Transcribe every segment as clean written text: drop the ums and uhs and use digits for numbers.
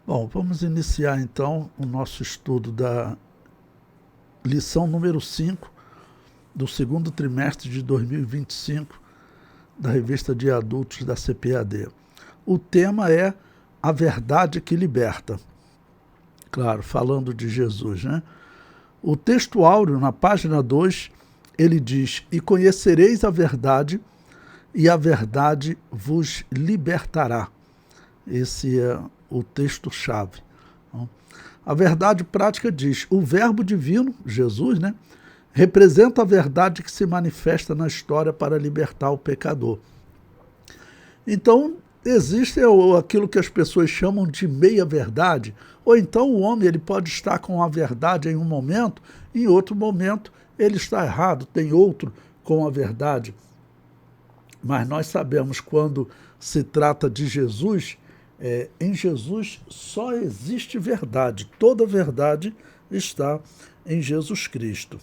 Bom, vamos iniciar então o nosso estudo da lição número 5 do segundo trimestre de 2025 da revista de adultos da CPAD. O tema é a verdade que liberta. Claro, falando de Jesus, né? O texto áureo, na página 2, ele diz: e conhecereis a verdade, e a verdade vos libertará. Esse é o texto-chave. A verdade prática diz: o verbo divino, Jesus, né, representa a verdade que se manifesta na história para libertar o pecador. Então, existe aquilo que as pessoas chamam de meia-verdade, ou então o homem ele pode estar com a verdade em um momento, em outro momento ele está errado, tem outro com a verdade. Mas nós sabemos, quando se trata de Jesus, em Jesus só existe verdade. Toda verdade está em Jesus Cristo.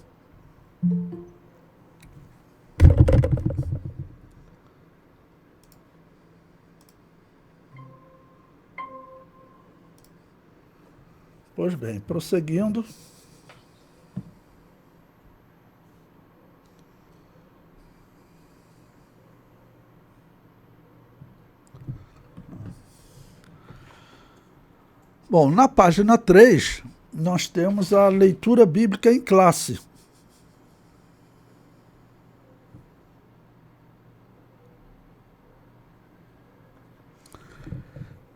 Pois bem, prosseguindo. Bom, na página 3, nós temos a leitura bíblica em classe.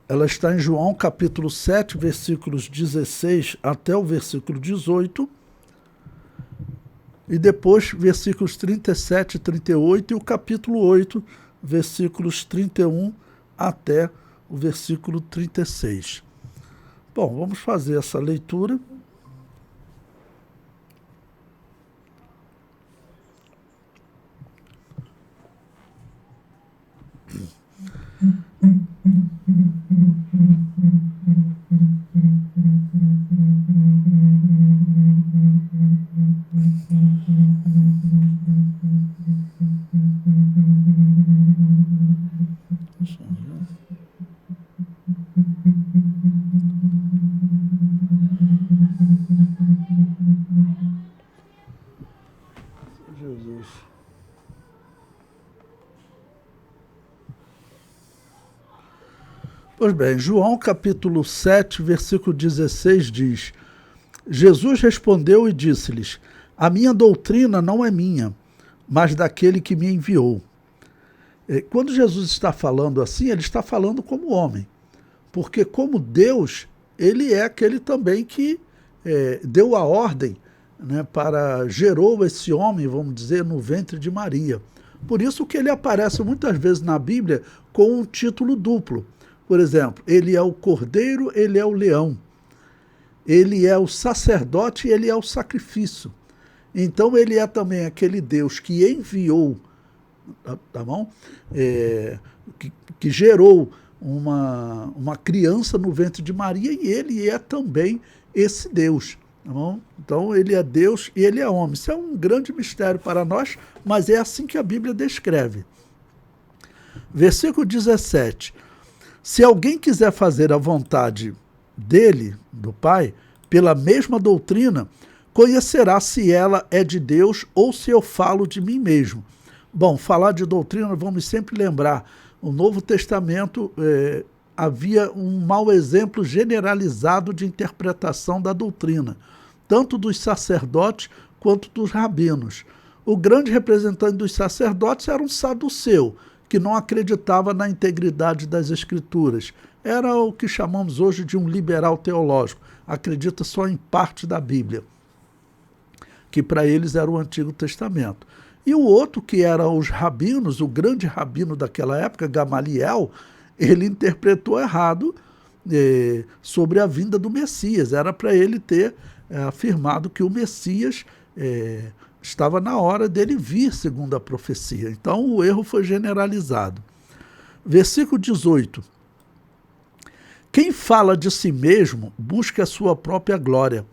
Ela está em João capítulo 7, versículos 16 até o versículo 18, e depois versículos 37 e 38, e o capítulo 8, versículos 31 até o versículo 36. Bom, vamos fazer essa leitura. Jesus. Pois bem, João capítulo 7, versículo 16 diz: Jesus respondeu e disse-lhes: a minha doutrina não é minha, mas daquele que me enviou. Quando Jesus está falando assim, ele está falando como homem, porque como Deus, ele é aquele também que deu a ordem, né, gerou esse homem, vamos dizer, no ventre de Maria. Por isso que ele aparece muitas vezes na Bíblia com um título duplo. Por exemplo, ele é o cordeiro, ele é o leão. Ele é o sacerdote e ele é o sacrifício. Então ele é também aquele Deus que enviou, tá bom? Que gerou uma criança no ventre de Maria, e ele é também esse Deus. Tá bom? Então ele é Deus e ele é homem. Isso é um grande mistério para nós, mas é assim que a Bíblia descreve. Versículo 17. Se alguém quiser fazer a vontade dele, do Pai, pela mesma doutrina, conhecerá se ela é de Deus ou se eu falo de mim mesmo. Bom, falar de doutrina, vamos sempre lembrar, no Novo Testamento havia um mau exemplo generalizado de interpretação da doutrina, tanto dos sacerdotes quanto dos rabinos. O grande representante dos sacerdotes era um saduceu, que não acreditava na integridade das Escrituras. Era o que chamamos hoje de um liberal teológico, acredita só em parte da Bíblia, que para eles era o Antigo Testamento. E o outro, que era os rabinos, o grande rabino daquela época, Gamaliel, ele interpretou errado sobre a vinda do Messias. Era para ele ter afirmado que o Messias estava na hora dele vir, segundo a profecia. Então o erro foi generalizado. Versículo 18. Quem fala de si mesmo busca a sua própria glória,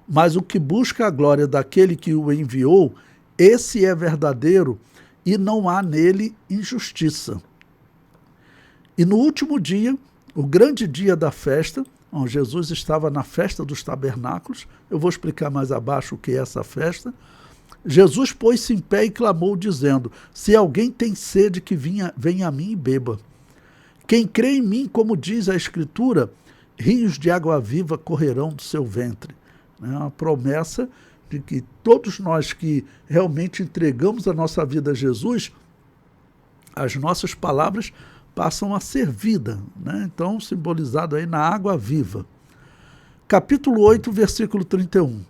mas o que busca a glória daquele que o enviou, esse é verdadeiro e não há nele injustiça. E no último dia, o grande dia da festa, Bom, Jesus estava na festa dos tabernáculos. Eu vou explicar mais abaixo o que é essa festa. Jesus pôs-se em pé e clamou, dizendo: se alguém tem sede, que venha a mim e beba. Quem crê em mim, como diz a Escritura, rios de água viva correrão do seu ventre. É uma promessa de que todos nós que realmente entregamos a nossa vida a Jesus, as nossas palavras passam a ser vida, né? Então, simbolizado aí na água viva. Capítulo 8, versículo 31.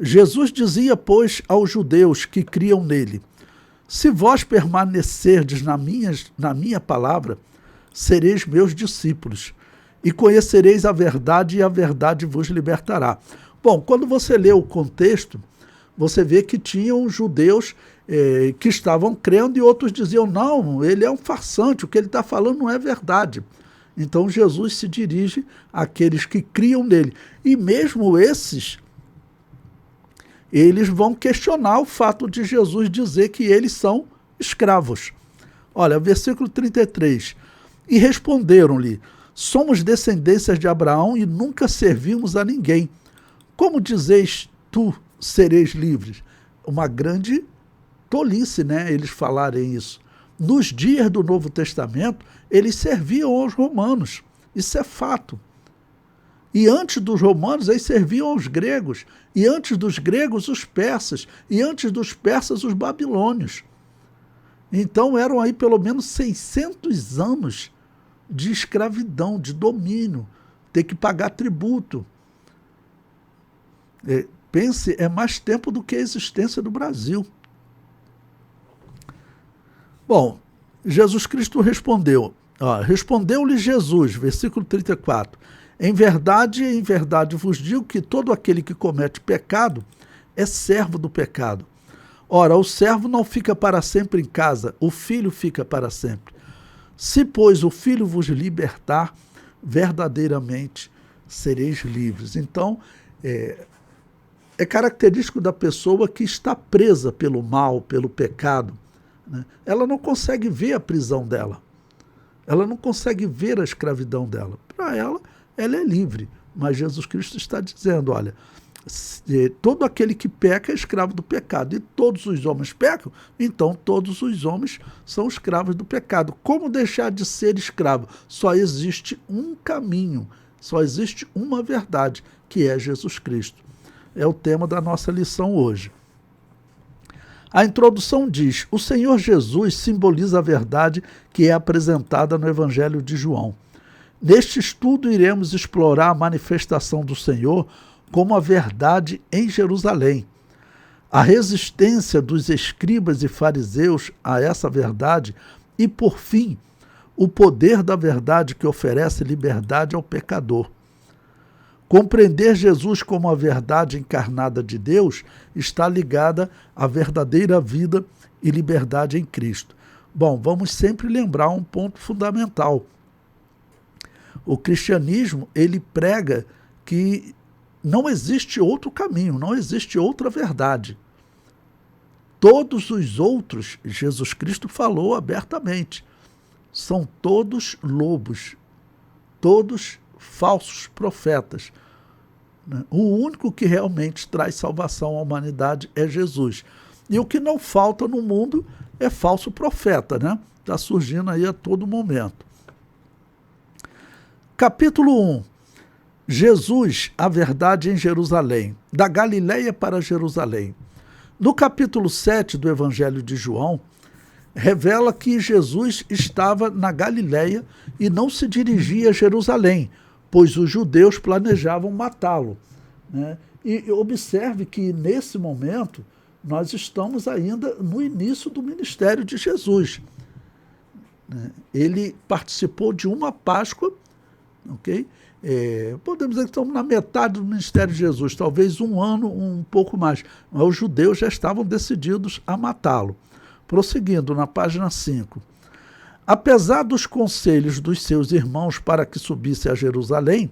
Jesus dizia, pois, aos judeus que criam nele: se vós permanecerdes na minha palavra, sereis meus discípulos, e conhecereis a verdade, e a verdade vos libertará. Bom, quando você lê o contexto, você vê que tinham judeus que estavam crendo e outros diziam: não, ele é um farsante, o que ele está falando não é verdade. Então Jesus se dirige àqueles que criam nele. E mesmo esses, eles vão questionar o fato de Jesus dizer que eles são escravos. Olha, versículo 33. E responderam-lhe: somos descendências de Abraão e nunca servimos a ninguém. Como dizeis tu, sereis livres? Uma grande tolice, né, eles falarem isso. Nos dias do Novo Testamento, eles serviam aos romanos. Isso é fato. E antes dos romanos, eles serviam aos gregos. E antes dos gregos, os persas. E antes dos persas, os babilônios. Então eram aí pelo menos 600 anos de escravidão, de domínio, ter que pagar tributo. Pense, é mais tempo do que a existência do Brasil. Bom, Jesus Cristo respondeu. Respondeu-lhe Jesus, versículo 34. Em verdade vos digo que todo aquele que comete pecado é servo do pecado. Ora, o servo não fica para sempre em casa, o filho fica para sempre. Se, pois, o filho vos libertar, verdadeiramente sereis livres. Então, é característico da pessoa que está presa pelo mal, pelo pecado, né? Ela não consegue ver a prisão dela. Ela não consegue ver a escravidão dela. Para ela é livre. Mas Jesus Cristo está dizendo, olha, todo aquele que peca é escravo do pecado. E todos os homens pecam, então todos os homens são escravos do pecado. Como deixar de ser escravo? Só existe um caminho, só existe uma verdade, que é Jesus Cristo. É o tema da nossa lição hoje. A introdução diz: o Senhor Jesus simboliza a verdade que é apresentada no Evangelho de João. Neste estudo iremos explorar a manifestação do Senhor como a verdade em Jerusalém. A resistência dos escribas e fariseus a essa verdade e, por fim, o poder da verdade que oferece liberdade ao pecador. Compreender Jesus como a verdade encarnada de Deus está ligada à verdadeira vida e liberdade em Cristo. Bom, vamos sempre lembrar um ponto fundamental. O cristianismo, ele prega que não existe outro caminho, não existe outra verdade. Todos os outros, Jesus Cristo falou abertamente, são todos lobos, todos falsos profetas. O único que realmente traz salvação à humanidade é Jesus. E o que não falta no mundo é falso profeta, né? Está surgindo aí a todo momento. Capítulo 1. Jesus, a verdade em Jerusalém, da Galileia para Jerusalém. No capítulo 7 do Evangelho de João, revela que Jesus estava na Galileia e não se dirigia a Jerusalém, pois os judeus planejavam matá-lo, né? E observe que, nesse momento, nós estamos ainda no início do ministério de Jesus. Ele participou de uma Páscoa, ok? Podemos dizer que estamos na metade do ministério de Jesus, talvez um ano, um pouco mais. Mas os judeus já estavam decididos a matá-lo. Prosseguindo, na página 5. Apesar dos conselhos dos seus irmãos para que subisse a Jerusalém,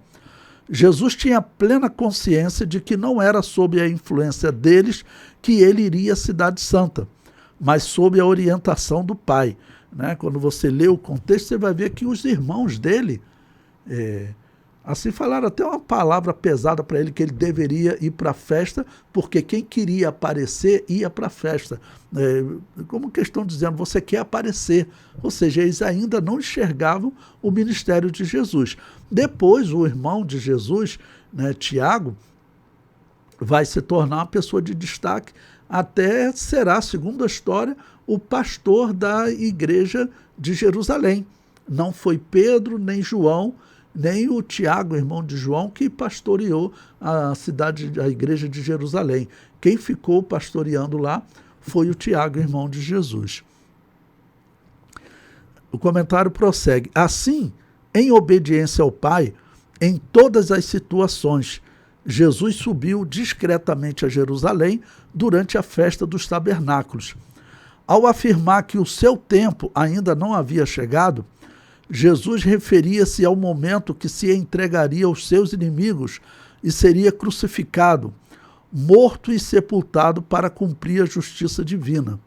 Jesus tinha plena consciência de que não era sob a influência deles que ele iria à Cidade Santa, mas sob a orientação do Pai, né? Quando você lê o contexto, você vai ver que os irmãos dele Assim falaram até uma palavra pesada para ele, que ele deveria ir para a festa, porque quem queria aparecer ia para a festa. Como que estão dizendo, você quer aparecer. Ou seja, eles ainda não enxergavam o ministério de Jesus. Depois, o irmão de Jesus, né, Tiago, vai se tornar uma pessoa de destaque, até será, segundo a história, o pastor da igreja de Jerusalém. Não foi Pedro, nem João, nem o Tiago, irmão de João, que pastoreou a igreja de Jerusalém. Quem ficou pastoreando lá foi o Tiago, irmão de Jesus. O comentário prossegue. Assim, em obediência ao Pai, em todas as situações, Jesus subiu discretamente a Jerusalém durante a festa dos tabernáculos. Ao afirmar que o seu tempo ainda não havia chegado, Jesus referia-se ao momento que se entregaria aos seus inimigos e seria crucificado, morto e sepultado para cumprir a justiça divina.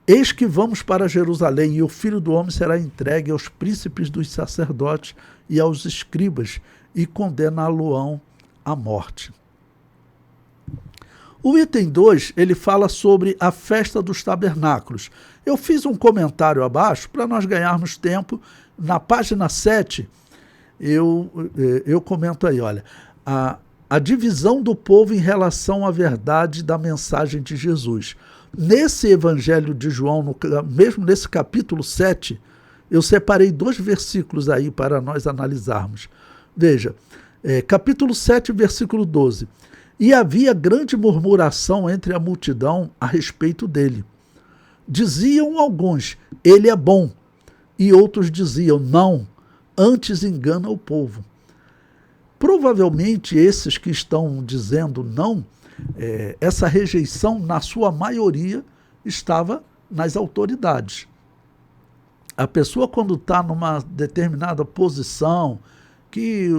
Eis que vamos para Jerusalém, e o Filho do Homem será entregue aos príncipes dos sacerdotes e aos escribas, e condená-lo-ão à morte. O item 2, ele fala sobre a festa dos tabernáculos. Eu fiz um comentário abaixo para nós ganharmos tempo. Na página 7, eu comento aí, olha, a divisão do povo em relação à verdade da mensagem de Jesus. Nesse Evangelho de João, mesmo nesse capítulo 7, eu separei 2 versículos aí para nós analisarmos. Veja, capítulo 7, versículo 12. E havia grande murmuração entre a multidão a respeito dele. Diziam alguns, ele é bom, e outros diziam, não, antes engana o povo. Provavelmente esses que estão dizendo não, essa rejeição, na sua maioria, estava nas autoridades. A pessoa, quando está numa determinada posição, que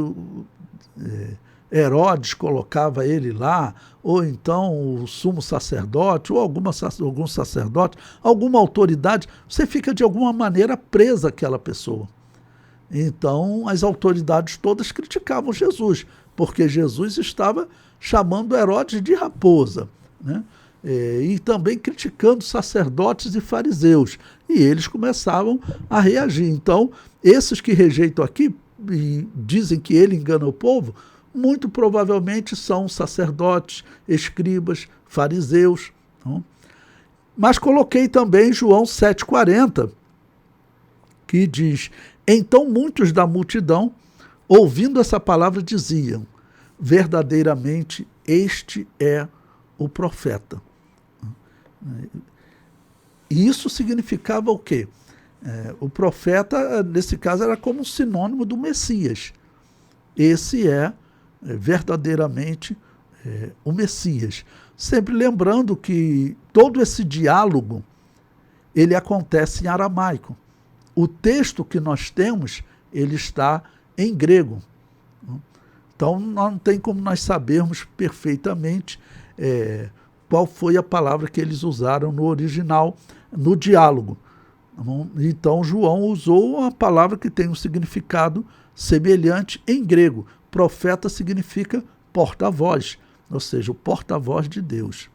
Herodes colocava ele lá, ou então o sumo sacerdote, ou algum sacerdote, alguma autoridade, você fica de alguma maneira presa àquela pessoa. Então as autoridades todas criticavam Jesus, porque Jesus estava chamando Herodes de raposa, né? E também criticando sacerdotes e fariseus, e eles começavam a reagir. Então esses que rejeitam aqui e dizem que ele engana o povo, muito provavelmente são sacerdotes, escribas, fariseus. Não? Mas coloquei também João 7,40, que diz, então muitos da multidão, ouvindo essa palavra, diziam, verdadeiramente este é o profeta. E isso significava o quê? O profeta, nesse caso, era como um sinônimo do Messias. Esse é verdadeiramente o Messias. Sempre lembrando que todo esse diálogo, ele acontece em aramaico. O texto que nós temos, ele está em grego. Então, não tem como nós sabermos perfeitamente qual foi a palavra que eles usaram no original, no diálogo. Então, João usou uma palavra que tem um significado semelhante em grego. Profeta significa porta-voz, ou seja, o porta-voz de Deus.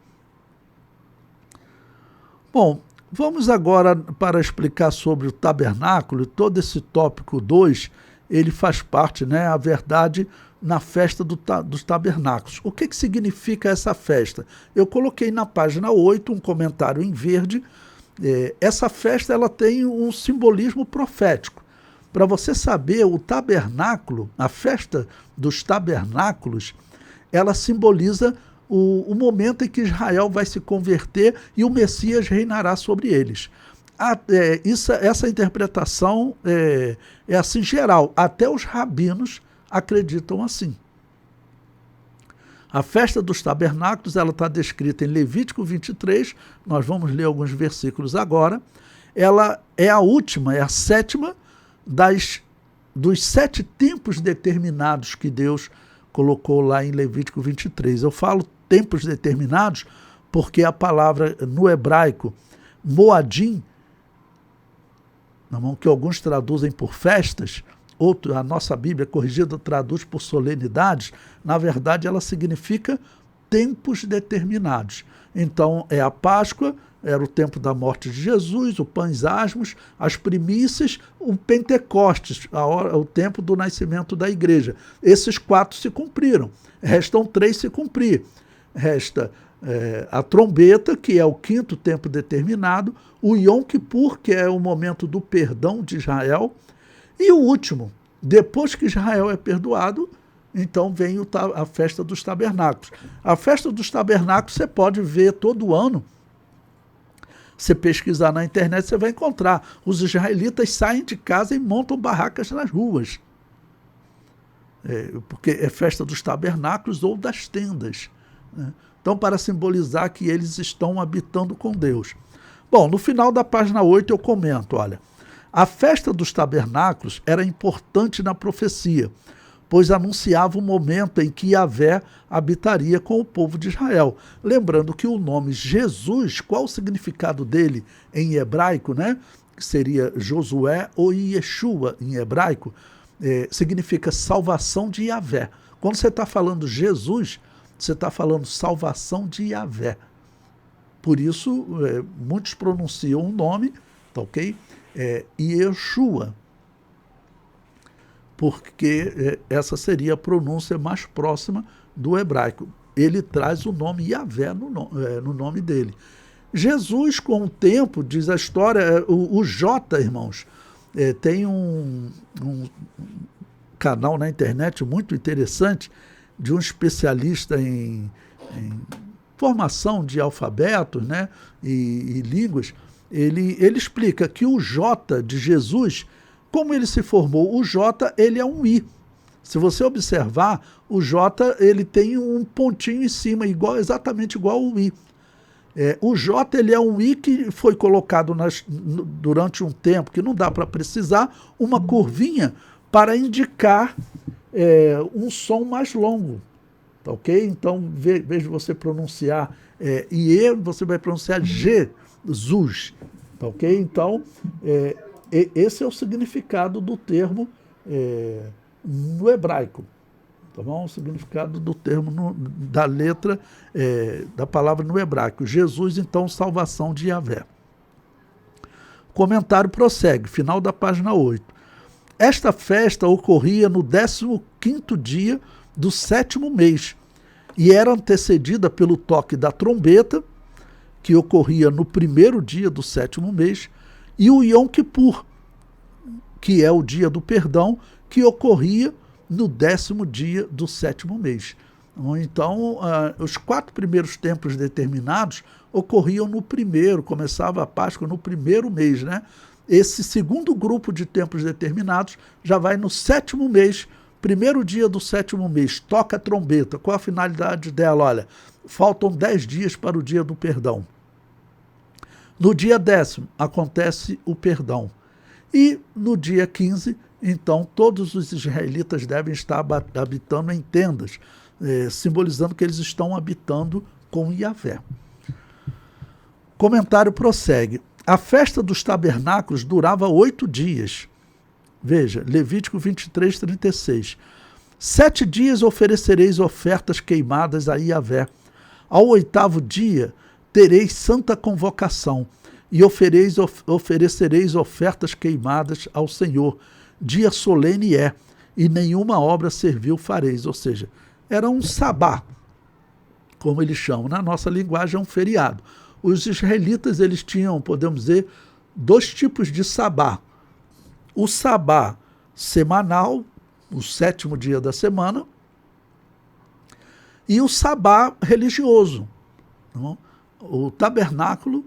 Bom, vamos agora para explicar sobre o tabernáculo. Todo esse tópico 2, ele faz parte, né, a verdade na festa dos tabernáculos. O que significa essa festa? Eu coloquei na página 8 um comentário em verde. Essa festa ela tem um simbolismo profético. Para você saber, o tabernáculo, a festa dos tabernáculos, ela simboliza o momento em que Israel vai se converter e o Messias reinará sobre eles. Essa interpretação é assim geral, até os rabinos acreditam assim. A festa dos tabernáculos ela está descrita em Levítico 23, nós vamos ler alguns versículos agora. Ela é a última, é a sétima dos 7 tempos determinados que Deus colocou lá em Levítico 23. Eu falo tempos determinados porque a palavra no hebraico, moadim, que alguns traduzem por festas, a nossa Bíblia corrigida traduz por solenidades, na verdade ela significa tempos determinados. Então é a Páscoa, era o tempo da morte de Jesus, o pães asmos, as primícias, o Pentecostes, o tempo do nascimento da igreja. Esses 4 se cumpriram, restam 3 se cumprir. Resta a trombeta, que é o 5º tempo determinado, o Yom Kippur, que é o momento do perdão de Israel, e o último, depois que Israel é perdoado, então vem a festa dos tabernáculos. A festa dos tabernáculos você pode ver todo ano. Você pesquisar na internet, você vai encontrar. Os israelitas saem de casa e montam barracas nas ruas. Porque é festa dos tabernáculos ou das tendas, né? Então, para simbolizar que eles estão habitando com Deus. Bom, no final da página 8 eu comento, olha, a festa dos tabernáculos era importante na profecia, pois anunciava o momento em que Yahvé habitaria com o povo de Israel. Lembrando que o nome Jesus, qual o significado dele em hebraico, né? Que seria Josué ou Yeshua em hebraico, significa salvação de Yahvé. Quando você está falando Jesus, você está falando salvação de Yahvé. Por isso, muitos pronunciam o nome, tá ok? Yeshua, porque essa seria a pronúncia mais próxima do hebraico. Ele traz o nome Yahvé no nome dele. Jesus, com o tempo, diz a história, o Jota, irmãos, tem um canal na internet muito interessante de um especialista em formação de alfabetos, né, e línguas. Ele explica que o J de Jesus, como ele se formou, o J ele é um I. Se você observar, o J ele tem um pontinho em cima, exatamente igual ao I. O J ele é um I que foi colocado durante um tempo, que não dá para precisar, uma curvinha para indicar um som mais longo, tá ok? Então, em vez de você pronunciar IE, você vai pronunciar Jesus, tá ok? Então, esse é o significado do termo no hebraico, tá bom? O significado do termo, da letra, da palavra no hebraico. Jesus, então, salvação de Yahvé. O comentário prossegue, final da página 8. Esta festa ocorria no 15º dia do 7º mês e era antecedida pelo toque da trombeta, que ocorria no 1º dia do 7º mês, e o Yom Kippur, que é o dia do perdão, que ocorria no 10º dia do 7º mês. Então, os 4 primeiros tempos determinados ocorriam no primeiro, começava a Páscoa no 1º mês, né? Esse segundo grupo de tempos determinados já vai no 7º mês, 1º dia do 7º mês, toca a trombeta. Qual a finalidade dela? Olha, faltam 10 dias para o dia do perdão. No dia 10º acontece o perdão. E no dia 15, então, todos os israelitas devem estar habitando em tendas, simbolizando que eles estão habitando com Yahvé. O comentário prossegue. A festa dos tabernáculos durava 8 dias. Veja, Levítico 23, 36. 7 dias oferecereis ofertas queimadas a Yahvé. Ao 8º dia tereis santa convocação e oferecereis ofertas queimadas ao Senhor. Dia solene é, e nenhuma obra servil fareis. Ou seja, era um sabá, como eles chamam. Na nossa linguagem é um feriado. Os israelitas, eles tinham, podemos dizer, 2 tipos de sabá. O sabá semanal, o 7º dia da semana, e o sabá religioso. Não? O tabernáculo,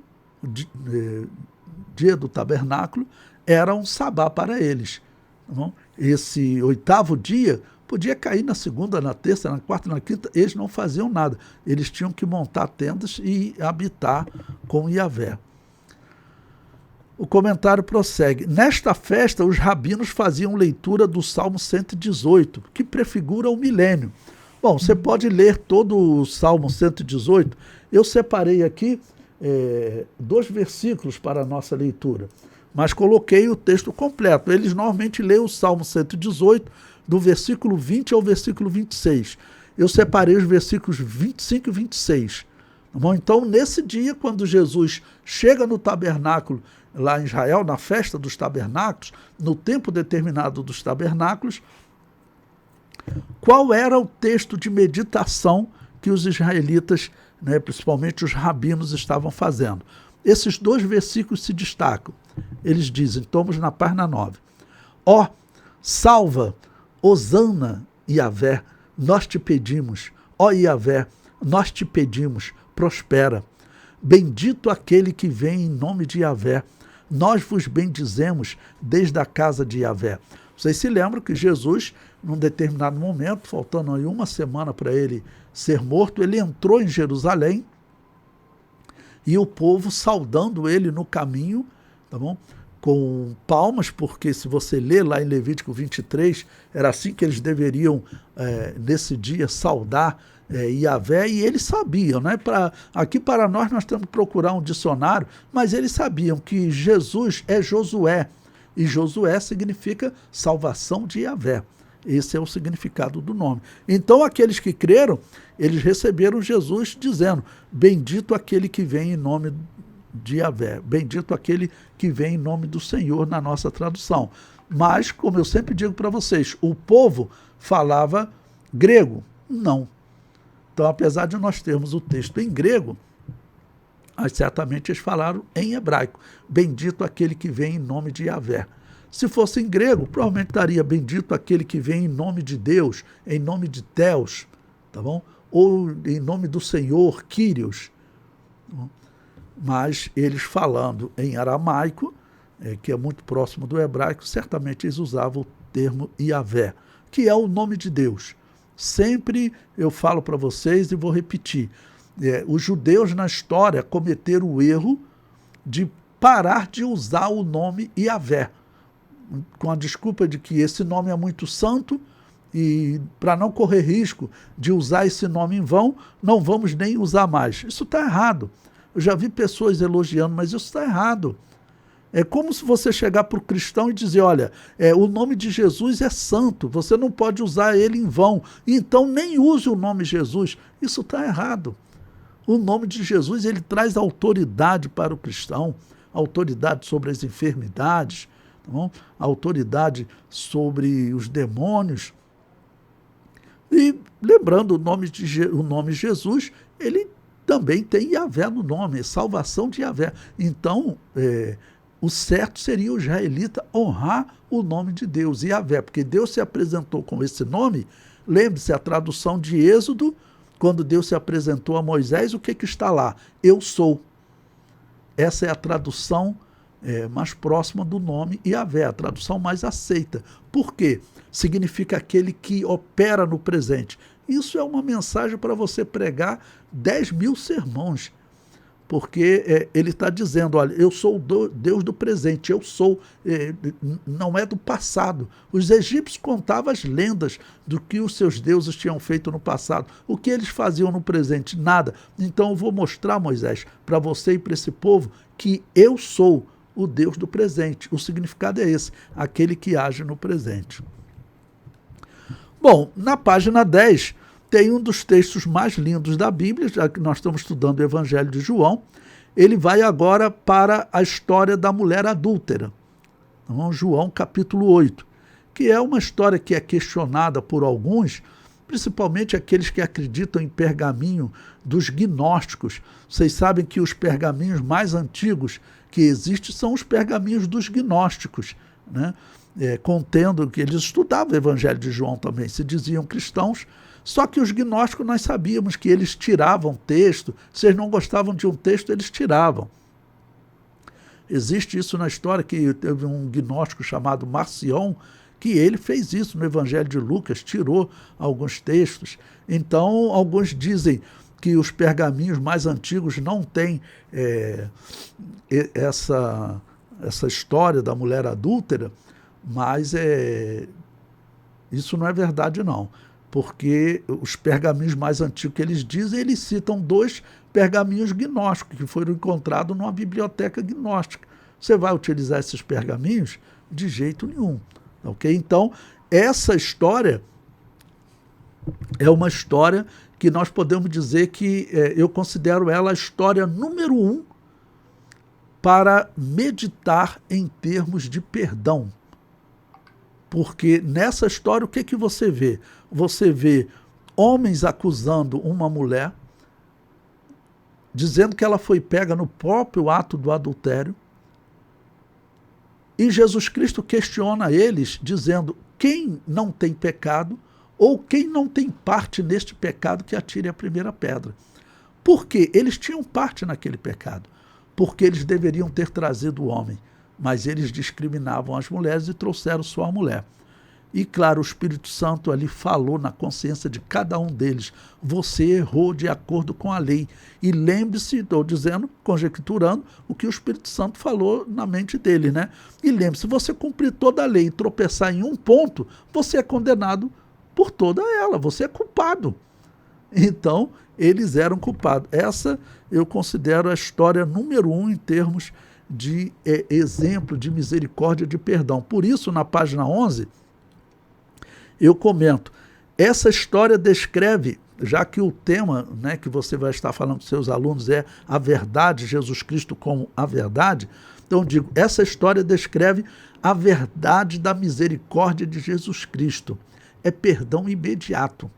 dia do tabernáculo, era um sabá para eles. Não? Esse 8º dia podia cair na segunda, na terça, na quarta, na quinta, eles não faziam nada. Eles tinham que montar tendas e habitar com Yahvé. O comentário prossegue. Nesta festa, os rabinos faziam leitura do Salmo 118, que prefigura o milênio. Bom, você pode ler todo o Salmo 118. Eu separei aqui 2 versículos para a nossa leitura. mas coloquei o texto completo. Eles normalmente leem o Salmo 118, do versículo 20 ao versículo 26. Eu separei os versículos 25 e 26. Tá bom? Então, nesse dia, quando Jesus chega no tabernáculo, lá em Israel, na festa dos tabernáculos, no tempo determinado dos tabernáculos, qual era o texto de meditação que os israelitas, né, principalmente os rabinos, estavam fazendo? Esses dois versículos se destacam. Eles dizem, estamos na página 9. Ó, salva, Hosana, Yahvé, nós te pedimos. Ó Yahvé, nós te pedimos, prospera. Bendito aquele que vem em nome de Yahvé. Nós vos bendizemos desde a casa de Yahvé. Vocês se lembram que Jesus, num determinado momento, faltando aí uma semana para ele ser morto, ele entrou em Jerusalém e o povo saudando ele no caminho, tá bom? Com palmas, porque se você ler lá em Levítico 23, era assim que eles deveriam, nesse dia, saudar Yahvé, e eles sabiam, né? Aqui para nós temos que procurar um dicionário, mas eles sabiam que Jesus é Josué, e Josué significa salvação de Yahvé. Esse é o significado do nome. Então, aqueles que creram, eles receberam Jesus dizendo, bendito aquele que vem em nome de Yahvé, bendito aquele que vem em nome do Senhor, na nossa tradução. Mas, como eu sempre digo para vocês, o povo falava grego? Não. Então, apesar de nós termos o texto em grego, mas certamente eles falaram em hebraico, bendito aquele que vem em nome de Yahvé. Se fosse em grego, provavelmente estaria bendito aquele que vem em nome de Deus, em nome de Theos, tá bom? Ou em nome do Senhor, Kyrios. Tá, mas eles falando em aramaico, que é muito próximo do hebraico, certamente eles usavam o termo Yahvé, que é o nome de Deus. Sempre eu falo para vocês e vou repetir, os judeus na história cometeram o erro de parar de usar o nome Yahvé, com a desculpa de que esse nome é muito santo e para não correr risco de usar esse nome em vão, não vamos nem usar mais. Isso está errado. Eu já vi pessoas elogiando, mas isso está errado. É como se você chegar para o cristão e dizer, olha, o nome de Jesus é santo, você não pode usar ele em vão, então nem use o nome Jesus. Isso está errado. O nome de Jesus, ele traz autoridade para o cristão, autoridade sobre as enfermidades, tá bom? Autoridade sobre os demônios. E lembrando, o nome Jesus, ele também tem Yahvé no nome, salvação de Yahvé. Então, o certo seria o israelita honrar o nome de Deus, Yahvé, porque Deus se apresentou com esse nome. Lembre-se, a tradução de Êxodo, quando Deus se apresentou a Moisés, o que está lá? Eu sou. Essa é a tradução mais próxima do nome Yahvé, a tradução mais aceita. Por quê? Significa aquele que opera no presente. Isso é uma mensagem para você pregar 10.000 sermões, porque ele está dizendo, olha, eu sou o Deus do presente, eu sou, não é do passado. Os egípcios contavam as lendas do que os seus deuses tinham feito no passado. O que eles faziam no presente? Nada. Então eu vou mostrar, Moisés, para você e para esse povo, que eu sou o Deus do presente. O significado é esse, aquele que age no presente. Bom, na página 10, tem um dos textos mais lindos da Bíblia, já que nós estamos estudando o Evangelho de João. Ele vai agora para a história da mulher adúltera. Então, João capítulo 8, que é uma história que é questionada por alguns, principalmente aqueles que acreditam em pergaminho dos gnósticos. Vocês sabem que os pergaminhos mais antigos que existem são os pergaminhos dos gnósticos, né? Contendo que eles estudavam o Evangelho de João também, se diziam cristãos, só que os gnósticos nós sabíamos que eles tiravam texto, se eles não gostavam de um texto, eles tiravam. Existe isso na história, que teve um gnóstico chamado Marcion, que ele fez isso no Evangelho de Lucas, tirou alguns textos. Então, alguns dizem que os pergaminhos mais antigos não têm essa história da mulher adúltera, mas isso não é verdade não, porque os pergaminhos mais antigos que eles dizem, eles citam 2 pergaminhos gnósticos que foram encontrados numa biblioteca gnóstica, Você vai utilizar esses pergaminhos? De jeito nenhum. Ok? Então, essa história é uma história que nós podemos dizer que eu considero ela a história número 1 para meditar em termos de perdão. Porque nessa história, o que você vê? Você vê homens acusando uma mulher, dizendo que ela foi pega no próprio ato do adultério, e Jesus Cristo questiona eles, dizendo: quem não tem pecado, ou quem não tem parte neste pecado, que atire a primeira pedra. Por quê? Eles tinham parte naquele pecado, porque eles deveriam ter trazido o homem, mas eles discriminavam as mulheres e trouxeram só a mulher. E claro, o Espírito Santo ali falou na consciência de cada um deles: você errou de acordo com a lei. E lembre-se, estou dizendo, conjecturando, o que o Espírito Santo falou na mente dele, né? E lembre-se, se você cumprir toda a lei e tropeçar em um ponto, você é condenado por toda ela, você é culpado. Então, eles eram culpados. Essa eu considero a história número 1 em termos de exemplo de misericórdia, de perdão. Por isso, na página 11, eu comento, essa história descreve, já que o tema, né, que você vai estar falando com seus alunos é a verdade, Jesus Cristo como a verdade, então digo, essa história descreve a verdade da misericórdia de Jesus Cristo. É perdão imediato,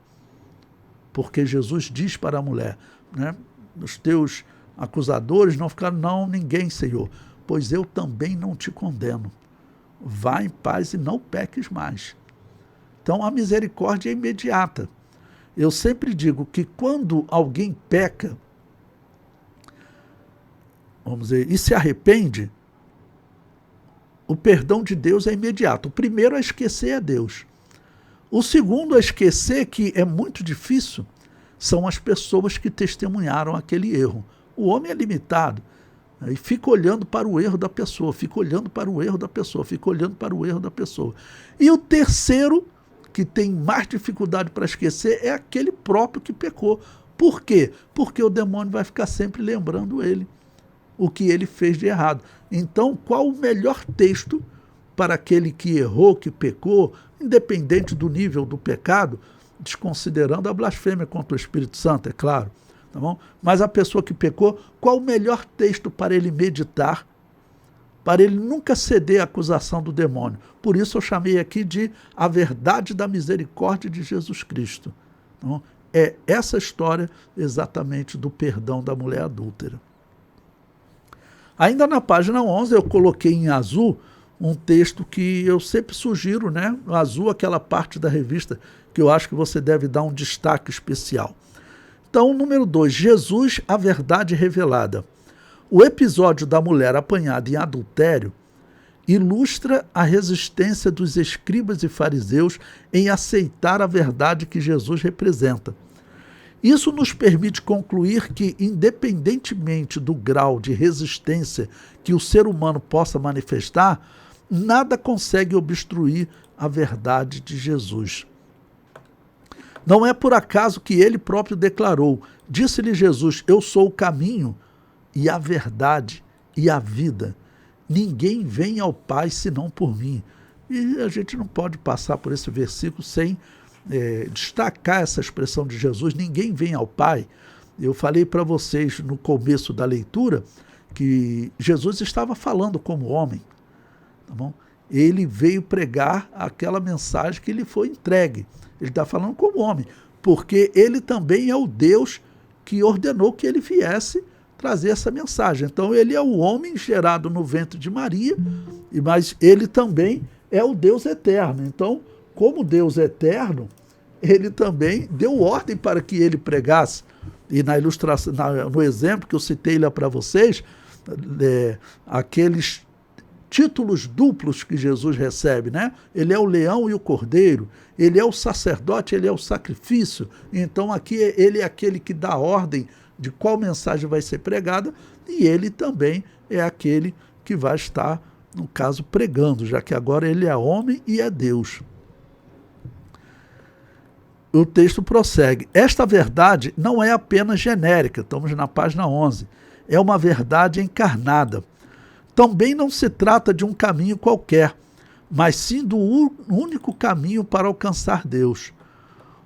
porque Jesus diz para a mulher, né, os teus acusadores não ficaram, não, ninguém, Senhor, pois eu também não te condeno. Vá em paz e não peques mais. Então, a misericórdia é imediata. Eu sempre digo que quando alguém peca, vamos dizer, e se arrepende, o perdão de Deus é imediato. O primeiro a esquecer é Deus. O segundo a esquecer, que é muito difícil, são as pessoas que testemunharam aquele erro. O homem é limitado, e fica olhando para o erro da pessoa, fica olhando para o erro da pessoa, fica olhando para o erro da pessoa. E o terceiro, que tem mais dificuldade para esquecer, é aquele próprio que pecou. Por quê? Porque o demônio vai ficar sempre lembrando ele o que ele fez de errado. Então, qual o melhor texto para aquele que errou, que pecou, independente do nível do pecado, desconsiderando a blasfêmia contra o Espírito Santo, é claro, tá bom? Mas a pessoa que pecou, qual o melhor texto para ele meditar, para ele nunca ceder à acusação do demônio? Por isso eu chamei aqui de a verdade da misericórdia de Jesus Cristo. Então, é essa história exatamente do perdão da mulher adúltera. Ainda na página 11 eu coloquei em azul um texto que eu sempre sugiro, né? O azul, aquela parte da revista que eu acho que você deve dar um destaque especial. Então, número 2, Jesus, a verdade revelada. O episódio da mulher apanhada em adultério ilustra a resistência dos escribas e fariseus em aceitar a verdade que Jesus representa. Isso nos permite concluir que, independentemente do grau de resistência que o ser humano possa manifestar, nada consegue obstruir a verdade de Jesus. Não é por acaso que ele próprio declarou, disse-lhe Jesus: eu sou o caminho e a verdade e a vida. Ninguém vem ao Pai senão por mim. E a gente não pode passar por esse versículo sem destacar essa expressão de Jesus: ninguém vem ao Pai. Eu falei para vocês no começo da leitura que Jesus estava falando como homem, tá bom? Ele veio pregar aquela mensagem que lhe foi entregue. Ele está falando como homem, porque ele também é o Deus que ordenou que ele viesse trazer essa mensagem. Então ele é o homem gerado no ventre de Maria, mas ele também é o Deus eterno. Então, como Deus eterno, ele também deu ordem para que ele pregasse. E na ilustração, no exemplo que eu citei lá para vocês, aqueles títulos duplos que Jesus recebe, né? Ele é o leão e o cordeiro, ele é o sacerdote, ele é o sacrifício. Então aqui ele é aquele que dá ordem de qual mensagem vai ser pregada, e ele também é aquele que vai estar, no caso, pregando, já que agora ele é homem e é Deus. O texto prossegue. Esta verdade não é apenas genérica, estamos na página 11, é uma verdade encarnada. Também não se trata de um caminho qualquer, mas sim do único caminho para alcançar Deus.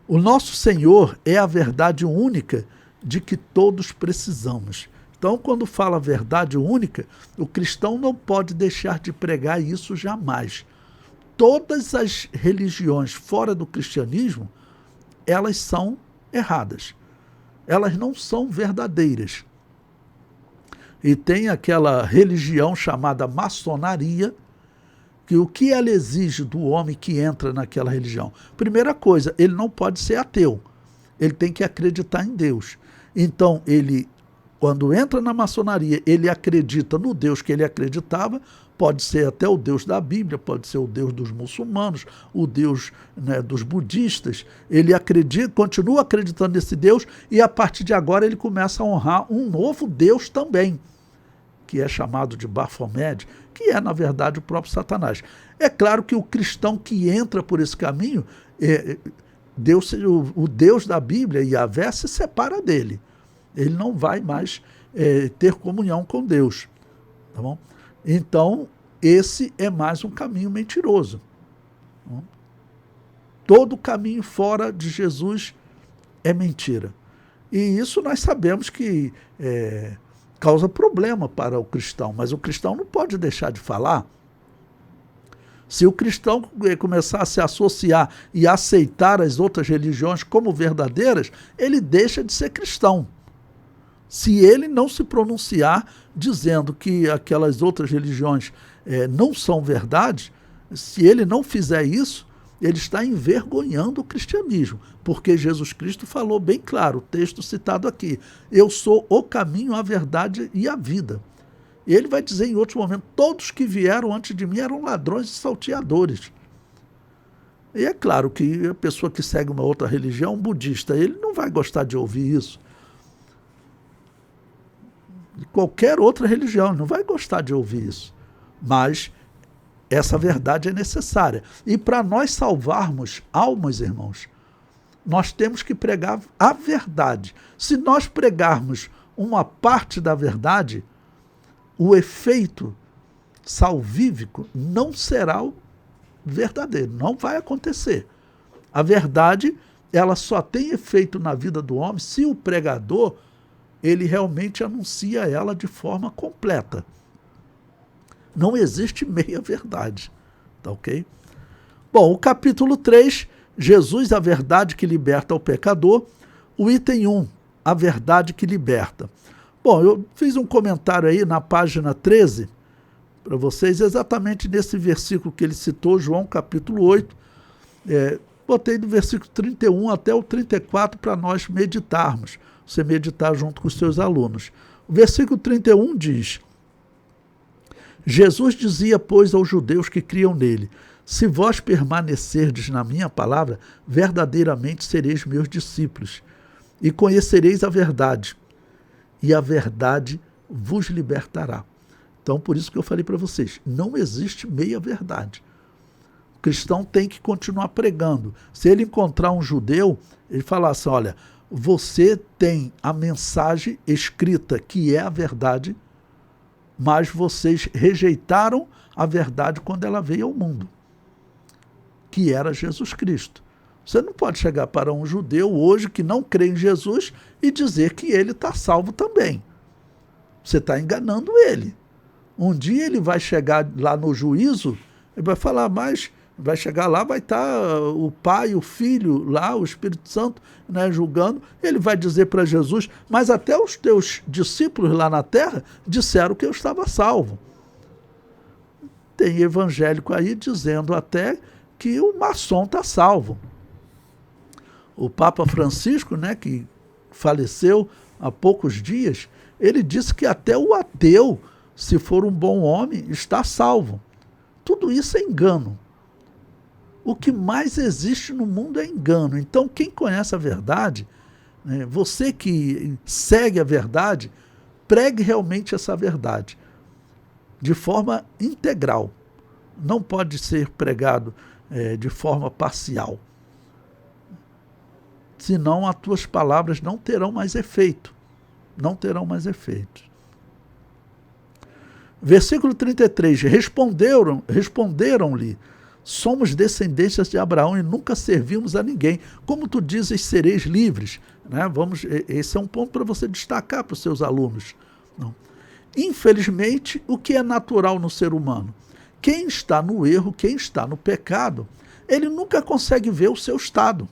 O nosso Senhor é a verdade única de que todos precisamos. Então, quando fala verdade única, o cristão não pode deixar de pregar isso jamais. Todas as religiões fora do cristianismo, elas são erradas. Elas não são verdadeiras. E tem aquela religião chamada maçonaria, que o que ela exige do homem que entra naquela religião? Primeira coisa, ele não pode ser ateu. Ele tem que acreditar em Deus. Então, ele, quando entra na maçonaria, ele acredita no Deus que ele acreditava, pode ser até o Deus da Bíblia, pode ser o Deus dos muçulmanos, o Deus, né, dos budistas. Ele acredita, continua acreditando nesse Deus e a partir de agora ele começa a honrar um novo Deus também, que é chamado de Baphomet, que é, na verdade, o próprio Satanás. É claro que o cristão que entra por esse caminho, o Deus da Bíblia, Yahvé, se separa dele. Ele não vai mais ter comunhão com Deus. Tá bom? Então, esse é mais um caminho mentiroso. Tá bom? Todo caminho fora de Jesus é mentira. E isso nós sabemos que causa problema para o cristão, mas o cristão não pode deixar de falar. Se o cristão começar a se associar e aceitar as outras religiões como verdadeiras, ele deixa de ser cristão. Se ele não se pronunciar dizendo que aquelas outras religiões não são verdade, se ele não fizer isso, ele está envergonhando o cristianismo, porque Jesus Cristo falou bem claro, o texto citado aqui, eu sou o caminho, a verdade e a vida. E ele vai dizer em outro momento, todos que vieram antes de mim eram ladrões e salteadores. E é claro que a pessoa que segue uma outra religião, um budista, ele não vai gostar de ouvir isso. De qualquer outra religião, ele não vai gostar de ouvir isso. Mas essa verdade é necessária. E para nós salvarmos almas, irmãos, nós temos que pregar a verdade. Se nós pregarmos uma parte da verdade, o efeito salvífico não será o verdadeiro, não vai acontecer. A verdade, ela só tem efeito na vida do homem se o pregador, ele realmente anuncia ela de forma completa. Não existe meia-verdade, tá ok? Bom, o capítulo 3, Jesus, a verdade que liberta o pecador. O item 1, a verdade que liberta. Bom, eu fiz um comentário aí na página 13, para vocês, exatamente nesse versículo que ele citou, João capítulo 8. Botei do versículo 31 até o 34 para nós meditarmos. Você meditar junto com os seus alunos. O versículo 31 diz: Jesus dizia, pois, aos judeus que criam nele, se vós permanecerdes na minha palavra, verdadeiramente sereis meus discípulos, e conhecereis a verdade, e a verdade vos libertará. Então, por isso que eu falei para vocês, não existe meia-verdade. O cristão tem que continuar pregando. Se ele encontrar um judeu, ele falar assim, olha, você tem a mensagem escrita, que é a verdade, mas vocês rejeitaram a verdade quando ela veio ao mundo, que era Jesus Cristo. Você não pode chegar para um judeu hoje que não crê em Jesus e dizer que ele está salvo também. Você está enganando ele. Um dia ele vai chegar lá no juízo, ele vai falar, mas vai chegar lá, vai estar o Pai, o Filho, lá, o Espírito Santo, né, julgando. Ele vai dizer para Jesus, mas até os teus discípulos lá na terra disseram que eu estava salvo. Tem evangélico aí dizendo até que o maçom está salvo. O Papa Francisco, né, que faleceu há poucos dias, ele disse que até o ateu, se for um bom homem, está salvo. Tudo isso é engano. O que mais existe no mundo é engano. Então, quem conhece a verdade, né, você que segue a verdade, pregue realmente essa verdade, de forma integral. Não pode ser pregado de forma parcial. Senão, as tuas palavras não terão mais efeito. Não terão mais efeito. Versículo 33, responderam-lhe, somos descendentes de Abraão e nunca servimos a ninguém. Como tu dizes, sereis livres. Né? Esse é um ponto para você destacar para os seus alunos. Não. Infelizmente, o que é natural no ser humano? Quem está no erro, quem está no pecado, ele nunca consegue ver o seu estado.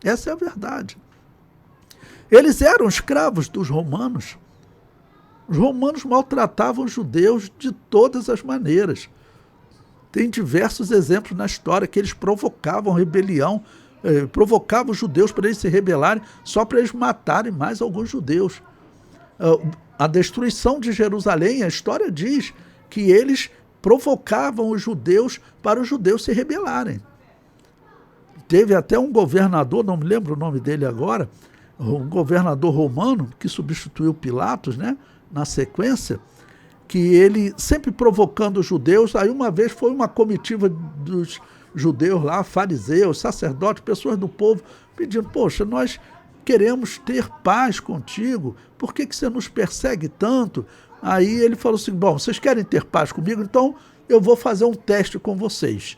Essa é a verdade. Eles eram escravos dos romanos. Os romanos maltratavam os judeus de todas as maneiras. Tem diversos exemplos na história que eles provocavam rebelião, provocavam os judeus para eles se rebelarem, só para eles matarem mais alguns judeus. A destruição de Jerusalém, a história diz que eles provocavam os judeus para os judeus se rebelarem. Teve até um governador, não me lembro o nome dele agora, um governador romano que substituiu Pilatos, né, na sequência, que ele sempre provocando os judeus. Aí uma vez foi uma comitiva dos judeus lá, fariseus, sacerdotes, pessoas do povo, pedindo, poxa, nós queremos ter paz contigo, por que você nos persegue tanto? Aí ele falou assim, bom, vocês querem ter paz comigo? Então eu vou fazer um teste com vocês.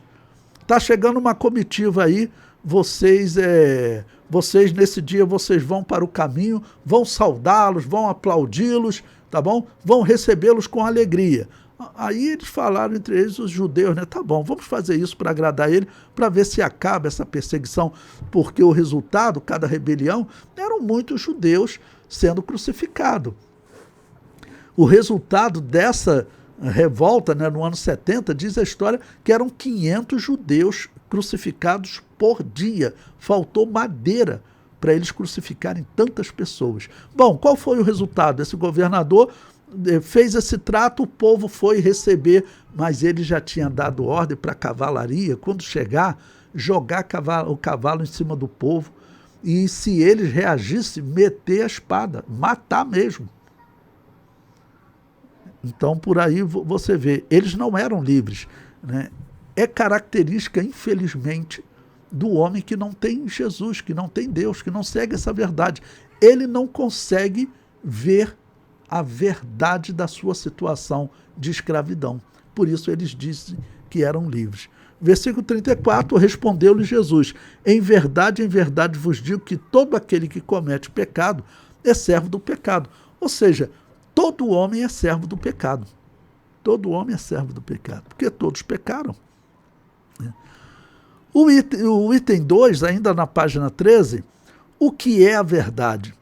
Está chegando uma comitiva aí, vocês nesse dia vocês vão para o caminho, vão saudá-los, vão aplaudi-los, tá bom? Vão recebê-los com alegria. Aí eles falaram entre eles, os judeus, né? Tá bom, vamos fazer isso para agradar ele, para ver se acaba essa perseguição, porque o resultado, cada rebelião, eram muitos judeus sendo crucificados. O resultado dessa revolta, né, no ano 70, diz a história que eram 500 judeus crucificados por dia. Faltou madeira para eles crucificarem tantas pessoas. Bom, qual foi o resultado? Esse governador fez esse trato, o povo foi receber, mas ele já tinha dado ordem para a cavalaria, quando chegar, jogar o cavalo em cima do povo, e se eles reagissem, meter a espada, matar mesmo. Então, por aí você vê, eles não eram livres, né? É característica, infelizmente, do homem que não tem Jesus, que não tem Deus, que não segue essa verdade. Ele não consegue ver a verdade da sua situação de escravidão. Por isso eles dizem que eram livres. Versículo 34, respondeu-lhe Jesus, em verdade vos digo que todo aquele que comete pecado é servo do pecado. Ou seja, todo homem é servo do pecado. Todo homem é servo do pecado, porque todos pecaram. O item 2, ainda na página 13, o que é a verdade?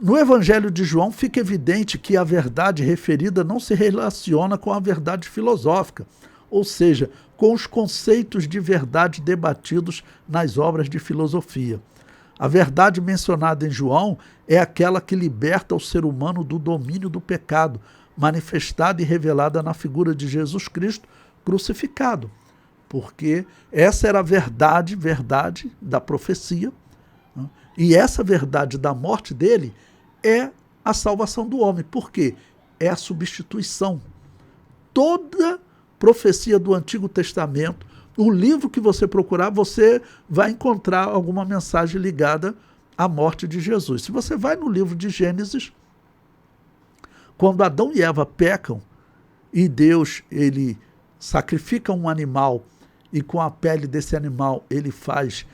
No Evangelho de João fica evidente que a verdade referida não se relaciona com a verdade filosófica, ou seja, com os conceitos de verdade debatidos nas obras de filosofia. A verdade mencionada em João é aquela que liberta o ser humano do domínio do pecado, manifestada e revelada na figura de Jesus Cristo crucificado. Porque essa era a verdade da profecia, né? E essa verdade da morte dele é a salvação do homem. Por quê? É a substituição. Toda profecia do Antigo Testamento, o livro que você procurar, você vai encontrar alguma mensagem ligada à morte de Jesus. Se você vai no livro de Gênesis, quando Adão e Eva pecam e Deus ele sacrifica um animal e com a pele desse animal ele faz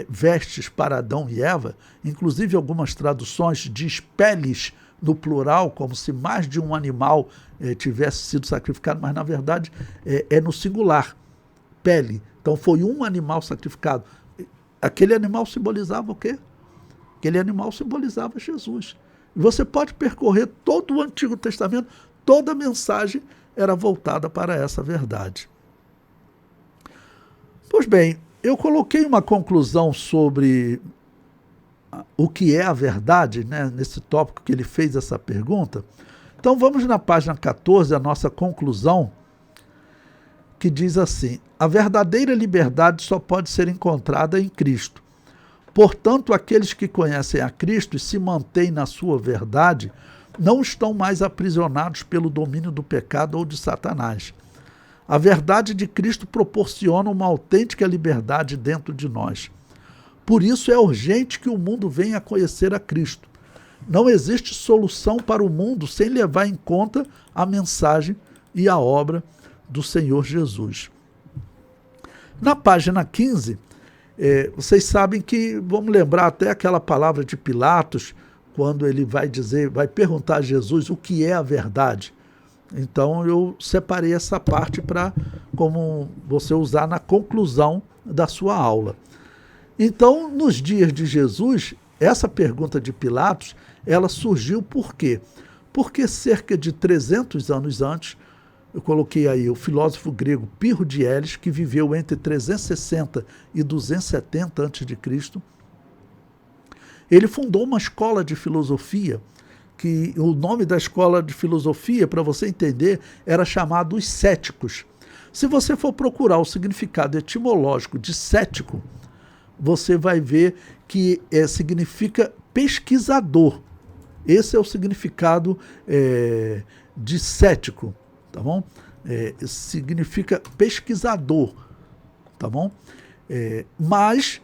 vestes para Adão e Eva, inclusive algumas traduções diz peles no plural, como se mais de um animal tivesse sido sacrificado, mas na verdade é no singular, pele. Então foi um animal sacrificado. Aquele animal simbolizava o quê? Aquele animal simbolizava Jesus. E você pode percorrer todo o Antigo Testamento, toda a mensagem era voltada para essa verdade. Pois bem, eu coloquei uma conclusão sobre o que é a verdade, né, nesse tópico que ele fez essa pergunta. Então vamos na página 14, a nossa conclusão, que diz assim: a verdadeira liberdade só pode ser encontrada em Cristo. Portanto, aqueles que conhecem a Cristo e se mantêm na sua verdade não estão mais aprisionados pelo domínio do pecado ou de Satanás. A verdade de Cristo proporciona uma autêntica liberdade dentro de nós. Por isso é urgente que o mundo venha a conhecer a Cristo. Não existe solução para o mundo sem levar em conta a mensagem e a obra do Senhor Jesus. Na página 15, vocês sabem que, vamos lembrar até aquela palavra de Pilatos, quando ele vai perguntar a Jesus o que é a verdade. Então eu separei essa parte para como você usar na conclusão da sua aula. Então, nos dias de Jesus, essa pergunta de Pilatos, ela surgiu por quê? Porque cerca de 300 anos antes, eu coloquei aí o filósofo grego Pirro de Elis, que viveu entre 360 e 270 a.C., ele fundou uma escola de filosofia, que o nome da escola de filosofia, para você entender, era chamado os céticos. Se você for procurar o significado etimológico de cético, você vai ver que significa pesquisador. Esse é o significado de cético, tá bom? Significa pesquisador, tá bom? Mas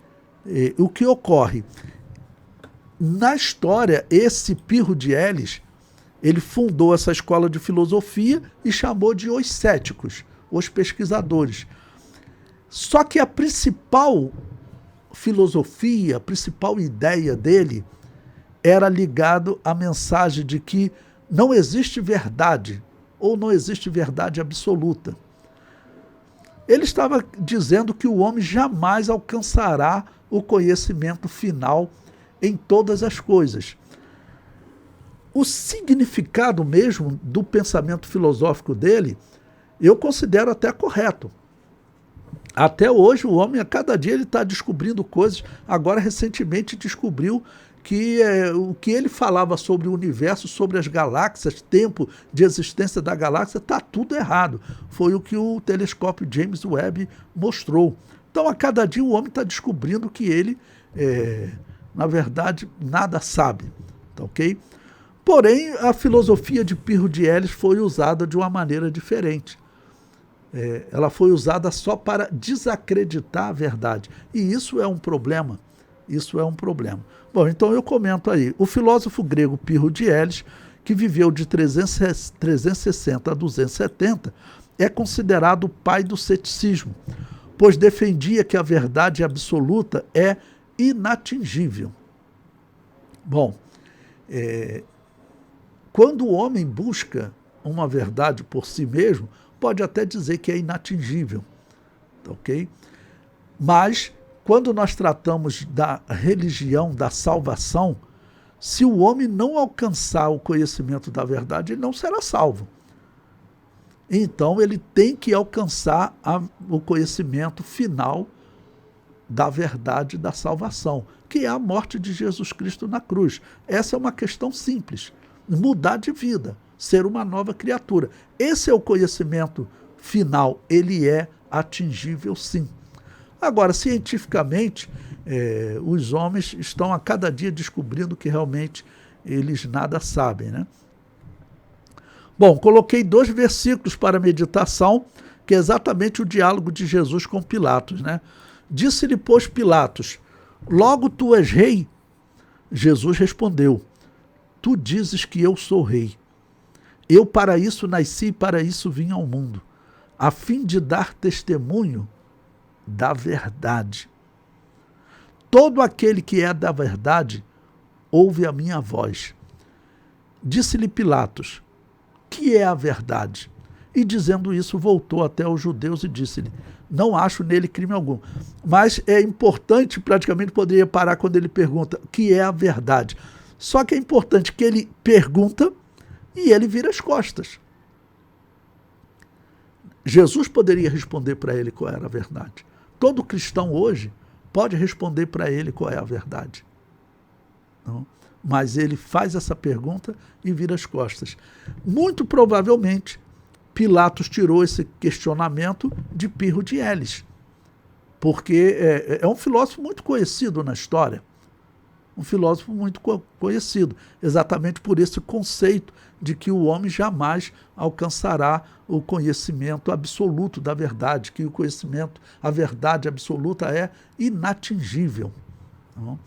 o que ocorre? Na história, esse Pirro de Elis, ele fundou essa escola de filosofia e chamou de os céticos, os pesquisadores. Só que a principal filosofia, a principal ideia dele era ligado à mensagem de que não existe verdade, ou não existe verdade absoluta. Ele estava dizendo que o homem jamais alcançará o conhecimento final em todas as coisas. O significado mesmo do pensamento filosófico dele, eu considero até correto. Até hoje, o homem, a cada dia, ele está descobrindo coisas. Agora, recentemente, descobriu que o que ele falava sobre o universo, sobre as galáxias, tempo de existência da galáxia, está tudo errado. Foi o que o telescópio James Webb mostrou. Então, a cada dia, o homem está descobrindo que ele, na verdade, nada sabe. Tá ok? Porém, a filosofia de Pirro de Elis foi usada de uma maneira diferente. Ela foi usada só para desacreditar a verdade. E isso é um problema. Isso é um problema. Bom, então eu comento aí. O filósofo grego Pirro de Elis, que viveu de 360 a 270, é considerado o pai do ceticismo, pois defendia que a verdade absoluta é inatingível. Bom, quando o homem busca uma verdade por si mesmo, pode até dizer que é inatingível, ok? Mas, quando nós tratamos da religião, da salvação, se o homem não alcançar o conhecimento da verdade, ele não será salvo. Então, ele tem que alcançar o conhecimento final da verdade da salvação, que é a morte de Jesus Cristo na cruz. Essa é uma questão simples. Mudar de vida, ser uma nova criatura. Esse é o conhecimento final, ele é atingível sim. Agora, cientificamente, os homens estão a cada dia descobrindo que realmente eles nada sabem, né? Bom, coloquei 2 versículos para meditação, que é exatamente o diálogo de Jesus com Pilatos, né? Disse-lhe, pois, Pilatos: logo tu és rei? Jesus respondeu: tu dizes que eu sou rei. Eu para isso nasci e para isso vim ao mundo, a fim de dar testemunho da verdade. Todo aquele que é da verdade ouve a minha voz. Disse-lhe Pilatos: que é a verdade? E dizendo isso, voltou até os judeus e disse-lhe: não acho nele crime algum. Mas é importante, praticamente poderia parar quando ele pergunta: que é a verdade? Só que é importante que ele pergunta e ele vira as costas. Jesus poderia responder para ele qual era a verdade. Todo cristão hoje pode responder para ele qual é a verdade. Não? Mas ele faz essa pergunta e vira as costas. Muito provavelmente, Pilatos tirou esse questionamento de Pirro de Elis, porque é um filósofo muito conhecido na história. Um filósofo muito conhecido, exatamente por esse conceito de que o homem jamais alcançará o conhecimento absoluto da verdade, que o conhecimento, a verdade absoluta é inatingível. Não?